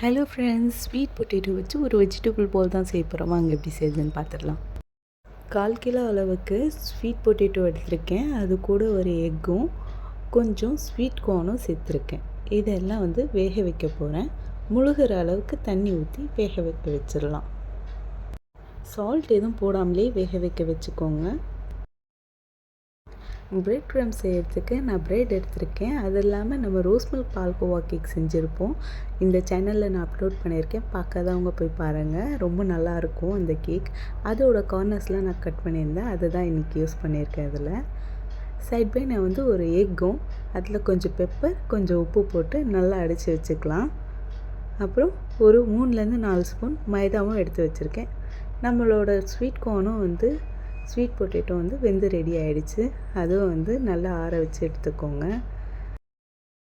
Hello friends, sweet potato வச்சு ஒரு vegetable போல் தான் செய்ய போகிறோம். வாங்க எப்படி செய்யுதுன்னு பார்த்துடலாம். 1/4 கிலோ அளவுக்கு ஸ்வீட் பொட்டேட்டோ எடுத்திருக்கேன். அது கூட ஒரு எக்கும் கொஞ்சம் ஸ்வீட் கார்னும் சேர்த்துருக்கேன். இதெல்லாம் வேக வைக்க போகிறேன். முழுகிற அளவுக்கு தண்ணி ஊற்றி வேக வைக்க வச்சிடலாம். சால்ட் எதுவும் போடாமலே வேக வைக்க வச்சுக்கோங்க. பிரெட் க்ரம்ஸ் செய்கிறதுக்கு நான் பிரெட் எடுத்திருக்கேன். அது இல்லாமல் நம்ம ரோஸ் மில்க் பால்கோவா கேக் செஞ்சுருப்போம். இந்த சேனலில் நான் அப்லோட் பண்ணியிருக்கேன். பார்க்காதவங்க போய் பாருங்கள். ரொம்ப நல்லாயிருக்கும் அந்த கேக். அதோட கார்னர்ஸ்லாம் நான் கட் பண்ணியிருந்தேன். அதை தான் இன்றைக்கி யூஸ் பண்ணியிருக்கேன். அதில் சைட் பை நான் ஒரு எக்கும் அதில் கொஞ்சம் பெப்பர் கொஞ்சம் உப்பு போட்டு நல்லா அடித்து வச்சுக்கலாம். அப்புறம் ஒரு 3-4 ஸ்பூன் மைதாவும் எடுத்து வச்சுருக்கேன். நம்மளோட ஸ்வீட் கார்னும் ஸ்வீட் பொட்டேட்டோ வெந்து ரெடி ஆகிடுச்சு. அதுவும் நல்லா ஆற வச்சு எடுத்துக்கோங்க.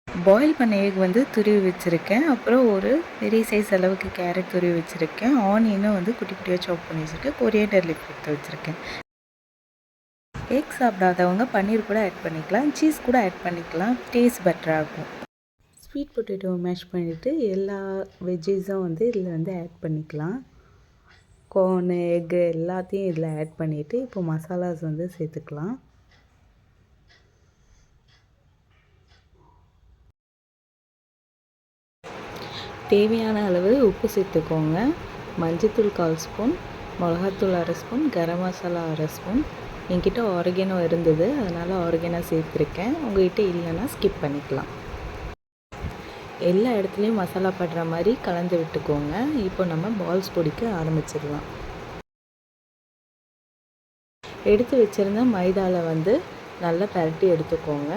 பாயில் பண்ண எக் துருவி வச்சுருக்கேன். அப்புறம் ஒரு பெரிய சைஸ் அளவுக்கு கேரட் துருவி வச்சுருக்கேன். ஆனியனும் குட்டி குட்டியாக சாப் பண்ணி வச்சுருக்கேன். கொரியாண்டர் லீஃப் எடுத்து வச்சுருக்கேன். எக் சாப்பிடாதவங்க பன்னீர் கூட ஆட் பண்ணிக்கலாம், சீஸ் கூட ஆட் பண்ணிக்கலாம். டேஸ்ட் பெட்டராக இருக்கும். ஸ்வீட் பொட்டேட்டோவை மேஷ் பண்ணிவிட்டு எல்லா வெஜ்ஜஸும் இதில் ஆட் பண்ணிக்கலாம். கார்னு எக்கு எல்லாத்தையும் இதில் ஆட் பண்ணிவிட்டு இப்போ மசாலாஸ் சேர்த்துக்கலாம். தேவையான அளவு உப்பு சேர்த்துக்கோங்க. மஞ்சள்தூள் 1/4 ஸ்பூன், மிளகாத்தூள் 1/2 ஸ்பூன், கரம் மசாலா 1/2 ஸ்பூன். என்கிட்ட ஆரிகேனோ இருந்தது, அதனால் ஆரிகேனோ சேர்த்துருக்கேன். உங்கள்கிட்ட இல்லைன்னா ஸ்கிப் பண்ணிக்கலாம். எல்லா இடத்துலையும் மசாலா படுற மாதிரி கலந்து விட்டுக்கோங்க. இப்போ நம்ம பால்ஸ் பொடிக்க ஆரம்பிச்சிடலாம். எடுத்து வச்சுருந்த மைதாவில் நல்லா பரட்டி எடுத்துக்கோங்க.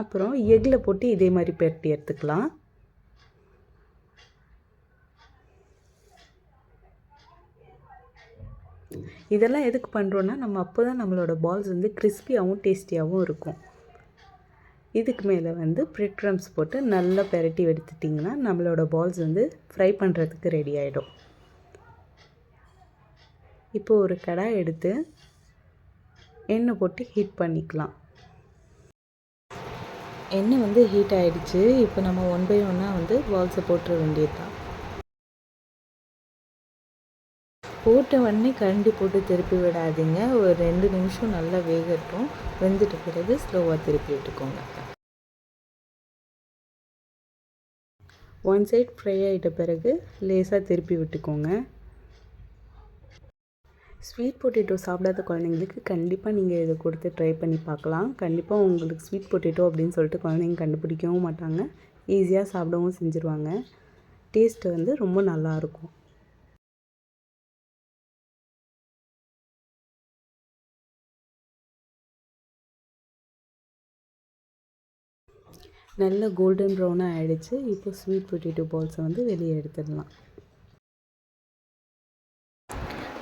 அப்புறம் எக்கில் போட்டு இதே மாதிரி பரட்டி எடுத்துக்கலாம். இதெல்லாம் எதுக்கு பண்ணுறோன்னா நம்ம அப்போ தான் நம்மளோட பால்ஸ் கிறிஸ்பியாகவும் டேஸ்டியாகவும் இருக்கும். இதுக்கு மேலே பிரெட் க்ரம்ஸ் போட்டு நல்லா பெரட்டி எடுத்துட்டிங்கன்னா நம்மளோட பால்ஸ் ஃப்ரை பண்ணுறதுக்கு ரெடி ஆகிடும். இப்போது ஒரு கடாய் எடுத்து எண்ணெய் போட்டு ஹீட் பண்ணிக்கலாம். எண்ணெய் ஹீட் ஆகிடுச்சு. இப்போ நம்ம 1 by 1 பால்ஸை போட்டுற வேண்டியது தான். போட்ட உடனே கரண்டி போட்டு திருப்பி விடாதீங்க. ஒரு 2 நிமிஷம் நல்லா வேகட்டும். வெந்துட்ட பிறகு ஸ்லோவாக திருப்பி விட்டுக்கோங்க. 1 சைட் ஃப்ரை ஆகிட்ட பிறகு லேசாக திருப்பி விட்டுக்கோங்க. ஸ்வீட் பொட்டேட்டோ சாப்பிடாத குழந்தைங்களுக்கு கண்டிப்பாக நீங்கள் இதை கொடுத்து ட்ரை பண்ணி பார்க்கலாம். கண்டிப்பாக உங்களுக்கு ஸ்வீட் பொட்டேட்டோ அப்படின்னு சொல்லிட்டு குழந்தைங்க கண்டுபிடிக்கவும் மாட்டாங்க. ஈஸியாக சாப்பிடவும் செஞ்சுருவாங்க. டேஸ்ட்டு ரொம்ப நல்லாயிருக்கும். நல்ல கோல்டன் ப்ரௌனாக ஆகிடுச்சு. இப்போ ஸ்வீட் பொட்டேட்டோ பால்ஸை வெளியே எடுத்துடலாம்.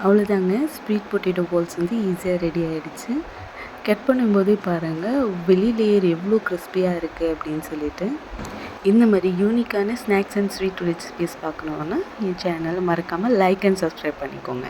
அவ்வளோதாங்க, ஸ்வீட் பொட்டேட்டோ பால்ஸ் ஈஸியாக ரெடி ஆகிடுச்சு. கட் பண்ணும்போதே பாருங்கள் வெளி லேயர் எவ்வளோ கிறிஸ்பியாக இருக்குது அப்படின்னு சொல்லிட்டு. இந்த மாதிரி யூனிக்கான ஸ்நாக்ஸ் அண்ட் ஸ்வீட் ரெசிபீஸ் பார்க்கணுன்னா என் சேனலை மறக்காமல் லைக் அண்ட் சப்ஸ்கிரைப் பண்ணிக்கோங்க.